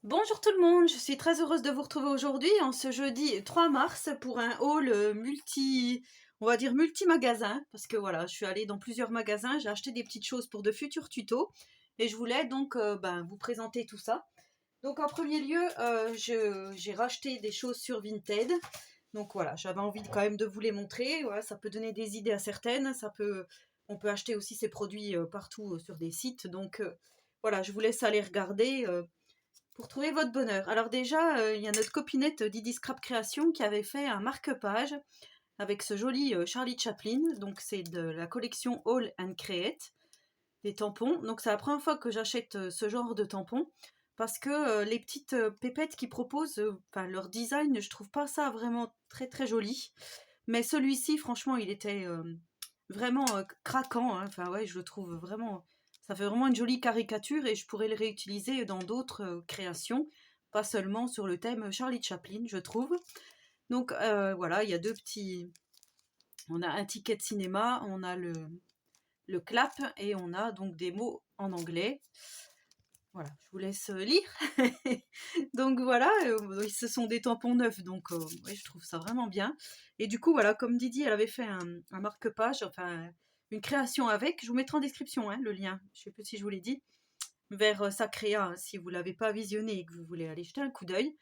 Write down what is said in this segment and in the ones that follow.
Bonjour tout le monde, je suis très heureuse de vous retrouver aujourd'hui en ce jeudi 3 mars pour un haul on va dire multi-magasin, parce que voilà, je suis allée dans plusieurs magasins, j'ai acheté des petites choses pour de futurs tutos et je voulais donc vous présenter tout ça. Donc en premier lieu, j'ai racheté des choses sur Vinted. Donc voilà, j'avais envie quand même de vous les montrer. Voilà, ça peut donner des idées à certaines. On peut acheter aussi ces produits partout sur des sites. Donc voilà, je vous laisse aller regarder pour trouver votre bonheur. Alors déjà, il y a notre copinette Didi Scrap Création qui avait fait un marque-page avec ce joli Charlie Chaplin. Donc c'est de la collection All and Create, des tampons. Donc c'est la première fois que j'achète ce genre de tampons parce que les petites pépettes qu'ils proposent, enfin leur design, je trouve pas ça vraiment très très joli. Mais celui-ci, franchement, il était vraiment craquant, hein. Enfin ouais, je le trouve vraiment. Ça fait vraiment une jolie caricature et je pourrais le réutiliser dans d'autres créations, pas seulement sur le thème Charlie Chaplin, je trouve. Donc voilà, il y a deux petits. On a un ticket de cinéma, on a le clap et on a donc des mots en anglais. Voilà, je vous laisse lire. Donc voilà, ce sont des tampons neufs, donc ouais, je trouve ça vraiment bien. Et du coup, voilà, comme Didi, elle avait fait un marque-page, enfin une création avec. Je vous mettrai en description hein, le lien, je sais plus si je vous l'ai dit, vers sa créa, hein, si vous ne l'avez pas visionné et que vous voulez aller jeter un coup d'œil.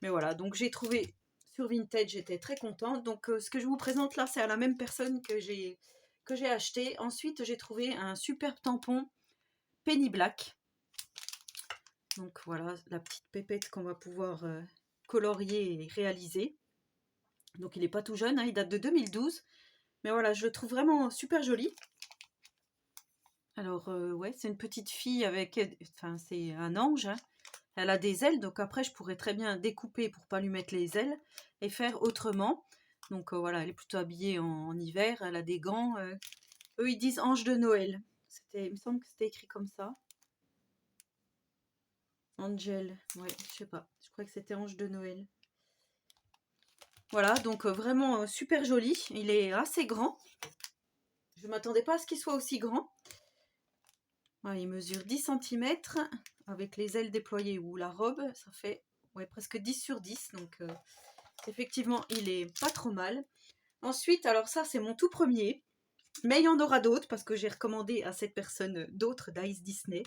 Mais voilà, donc j'ai trouvé sur Vinted, j'étais très contente. Donc ce que je vous présente là, c'est à la même personne que j'ai acheté. Ensuite, j'ai trouvé un superbe tampon Penny Black. Donc voilà, la petite pépette qu'on va pouvoir colorier et réaliser. Donc il n'est pas tout jeune, hein, il date de 2012. Mais voilà, je le trouve vraiment super joli. Alors ouais, c'est une petite fille avec... Enfin, c'est un ange. Hein. Elle a des ailes, donc après je pourrais très bien découper pour pas lui mettre les ailes et faire autrement. Donc voilà, elle est plutôt habillée en hiver, elle a des gants. Eux, ils disent ange de Noël. Il me semble que c'était écrit comme ça. Angel, ouais, je sais pas. Je crois que c'était ange de Noël. Voilà, donc vraiment super joli. Il est assez grand. Je ne m'attendais pas à ce qu'il soit aussi grand. Voilà, il mesure 10 cm avec les ailes déployées ou la robe. Ça fait ouais, presque 10 sur 10. Donc effectivement, il est pas trop mal. Ensuite, alors ça, c'est mon tout premier. Mais il y en aura d'autres parce que j'ai recommandé à cette personne d'autres Dice Disney.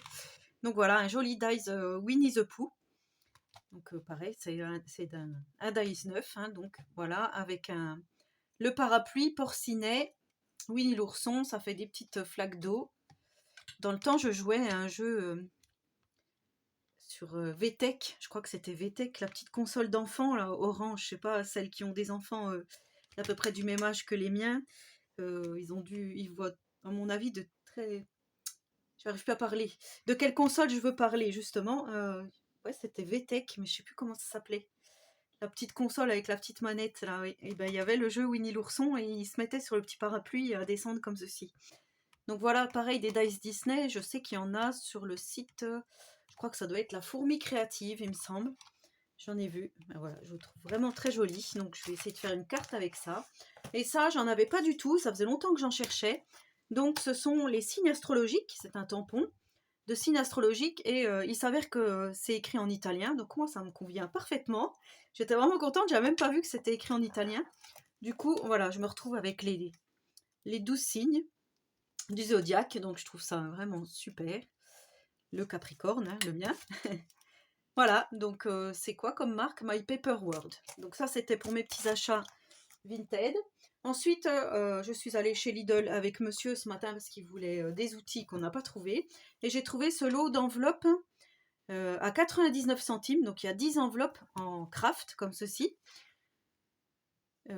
Donc voilà, un joli Dice Winnie the Pooh. Donc pareil, c'est un Dice neuf. Hein, donc voilà, avec le parapluie porcinet, Winnie l'ourson, ça fait des petites flaques d'eau. Dans le temps, je jouais à un jeu sur VTech, je crois que c'était VTech, la petite console d'enfants, là, orange, je sais pas, celles qui ont des enfants à peu près du même âge que les miens. Ils voient, à mon avis, de très... J'arrive plus à parler. De quelle console je veux parler, justement ouais, c'était VTech, mais je sais plus comment ça s'appelait. La petite console avec la petite manette, là, oui. Et ben, il y avait le jeu Winnie l'ourson et il se mettait sur le petit parapluie à descendre comme ceci. Donc voilà, pareil, des Dice Disney, je sais qu'il y en a sur le site, je crois que ça doit être la Fourmi Créative, il me semble. J'en ai vu, ben voilà, je le trouve vraiment très joli, donc je vais essayer de faire une carte avec ça. Et ça, j'en avais pas du tout, ça faisait longtemps que j'en cherchais. Donc ce sont les signes astrologiques, c'est un tampon de signes astrologiques et il s'avère que c'est écrit en italien, donc moi ça me convient parfaitement. J'étais vraiment contente, j'avais même pas vu que c'était écrit en italien. Du coup, voilà, je me retrouve avec les 12 signes du zodiaque, donc je trouve ça vraiment super. Le Capricorne, hein, le mien. Voilà, donc c'est quoi comme marque? My Paper World. Donc ça, c'était pour mes petits achats Vinted. Ensuite, je suis allée chez Lidl avec monsieur ce matin parce qu'il voulait des outils qu'on n'a pas trouvés. Et j'ai trouvé ce lot d'enveloppes à 99 centimes. Donc il y a 10 enveloppes en craft comme ceci.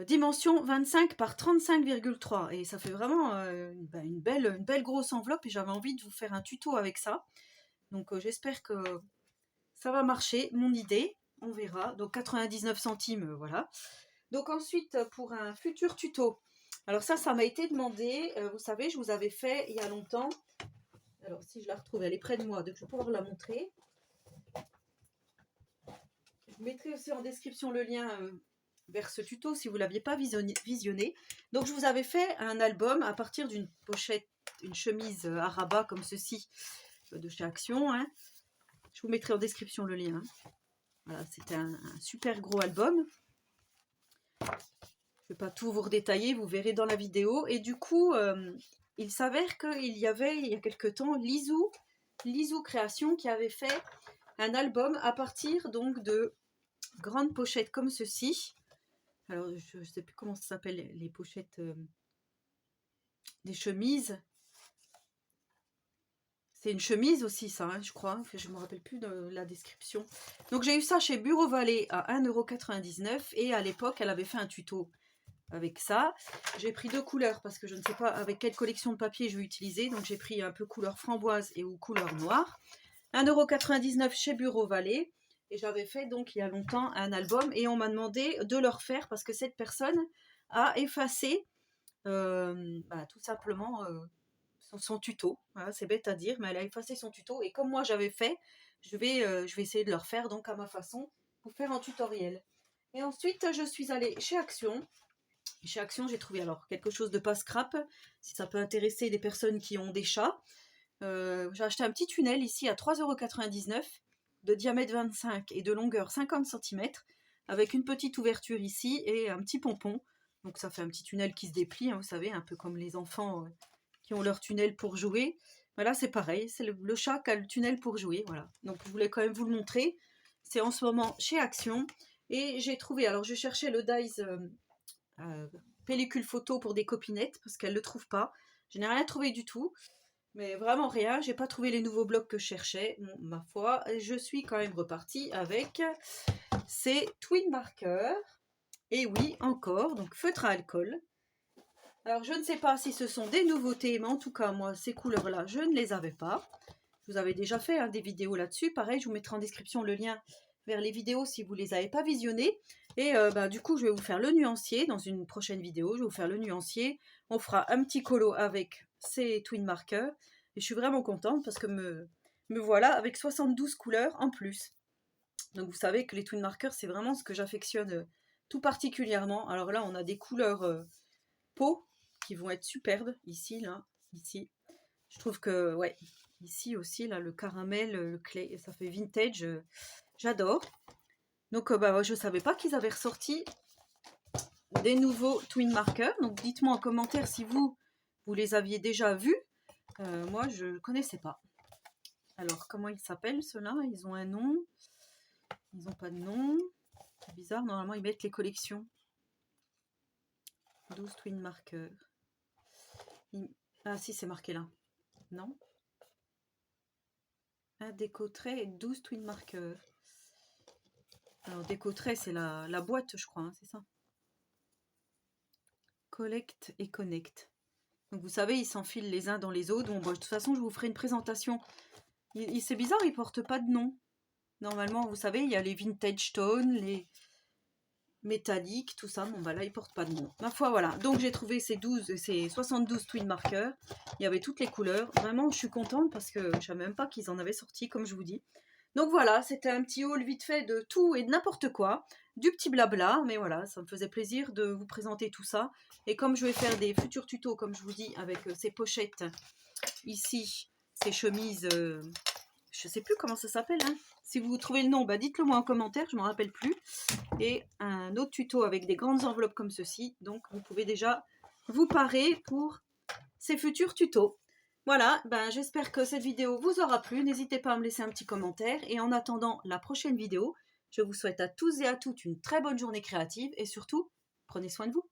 Dimension 25 par 35,3 et ça fait vraiment une belle grosse enveloppe et j'avais envie de vous faire un tuto avec ça. Donc j'espère que ça va marcher, mon idée, on verra. Donc 99 centimes, voilà. Donc ensuite, pour un futur tuto, alors ça m'a été demandé, vous savez, je vous avais fait il y a longtemps, alors si je la retrouve, elle est près de moi, donc je vais pouvoir la montrer. Je vous mettrai aussi en description le lien vers ce tuto si vous ne l'aviez pas visionné. Donc je vous avais fait un album à partir d'une pochette, une chemise à rabat comme ceci de chez Action. Hein. Je vous mettrai en description le lien. Voilà, c'était un super gros album. Je ne vais pas tout vous redétailler, vous verrez dans la vidéo. Et du coup, il s'avère qu'il y avait, il y a quelque temps, Lizou Création qui avait fait un album à partir donc de grandes pochettes comme ceci. Alors, je ne sais plus comment ça s'appelle, les pochettes des chemises. C'est une chemise aussi, ça, hein, je crois. Je ne me rappelle plus de la description. Donc, j'ai eu ça chez Bureau Vallée à 1,99 € et à l'époque, elle avait fait un tuto avec ça. J'ai pris 2 couleurs parce que je ne sais pas avec quelle collection de papier je vais utiliser. Donc, j'ai pris un peu couleur framboise et ou couleur noire. 1,99 € chez Bureau Vallée. Et j'avais fait donc il y a longtemps un album et on m'a demandé de le refaire parce que cette personne a effacé tout simplement son tuto. Voilà, c'est bête à dire, mais elle a effacé son tuto. Et comme moi j'avais fait, je vais essayer de le refaire donc à ma façon pour faire un tutoriel. Et ensuite, je suis allée chez Action. Chez Action, j'ai trouvé alors quelque chose de pas scrap, si ça peut intéresser des personnes qui ont des chats. J'ai acheté un petit tunnel ici à 3,99 €, de diamètre 25 et de longueur 50 cm, avec une petite ouverture ici et un petit pompon. Donc ça fait un petit tunnel qui se déplie, hein, vous savez, un peu comme les enfants qui ont leur tunnel pour jouer. Voilà, c'est pareil, c'est le chat qui a le tunnel pour jouer. Voilà. Donc je voulais quand même vous le montrer. C'est en ce moment chez Action. Et j'ai trouvé, alors je cherchais le Dies pellicule photo pour des copinettes, parce qu'elle ne le trouve pas. Je n'ai rien trouvé du tout. Mais vraiment rien, j'ai pas trouvé les nouveaux blocs que je cherchais. Bon, ma foi, je suis quand même repartie avec ces Twin Markers. Et oui, encore, donc feutre à alcool. Alors, je ne sais pas si ce sont des nouveautés, mais en tout cas, moi, ces couleurs-là, je ne les avais pas. Je vous avais déjà fait des vidéos là-dessus. Pareil, je vous mettrai en description le lien vers les vidéos si vous ne les avez pas visionnées. Et du coup, je vais vous faire le nuancier dans une prochaine vidéo. Je vais vous faire le nuancier. On fera un petit colo avec ces Twin Markers. Et je suis vraiment contente parce que me voilà avec 72 couleurs en plus. Donc, vous savez que les Twin Markers, c'est vraiment ce que j'affectionne tout particulièrement. Alors là, on a des couleurs peau qui vont être superbes. Ici, là, ici. Je trouve que, ouais, ici aussi, là, le caramel, le clay, ça fait vintage. J'adore. Donc, je ne savais pas qu'ils avaient ressorti des nouveaux Twin Markers. Donc, dites-moi en commentaire si vous les aviez déjà vus. Moi, je ne connaissais pas. Alors, comment ils s'appellent, ceux-là? Ils ont un nom. Ils n'ont pas de nom. C'est bizarre, normalement, ils mettent les collections. 12 Twin Markers. Ah, si, c'est marqué là. Non? Un déco-trait et 12 Twin Markers. Alors, déco-trait, c'est la boîte, je crois, hein, c'est ça. Collect et connect. Donc, vous savez, ils s'enfilent les uns dans les autres. Bon, de toute façon, je vous ferai une présentation. C'est bizarre, ils ne portent pas de nom. Normalement, vous savez, il y a les vintage tones, les métalliques, tout ça. Bon, là, ils ne portent pas de nom. Ma foi, voilà. Donc, j'ai trouvé ces 72 Twin Markers. Il y avait toutes les couleurs. Vraiment, je suis contente parce que je ne savais même pas qu'ils en avaient sorti, comme je vous dis. Donc voilà, c'était un petit haul vite fait de tout et de n'importe quoi, du petit blabla, mais voilà, ça me faisait plaisir de vous présenter tout ça. Et comme je vais faire des futurs tutos, comme je vous dis, avec ces pochettes ici, ces chemises, je ne sais plus comment ça s'appelle, hein. Si vous trouvez le nom, dites-le moi en commentaire, je ne m'en rappelle plus. Et un autre tuto avec des grandes enveloppes comme ceci, donc vous pouvez déjà vous parer pour ces futurs tutos. Voilà, j'espère que cette vidéo vous aura plu. N'hésitez pas à me laisser un petit commentaire. Et en attendant la prochaine vidéo, je vous souhaite à tous et à toutes une très bonne journée créative. Et surtout, prenez soin de vous.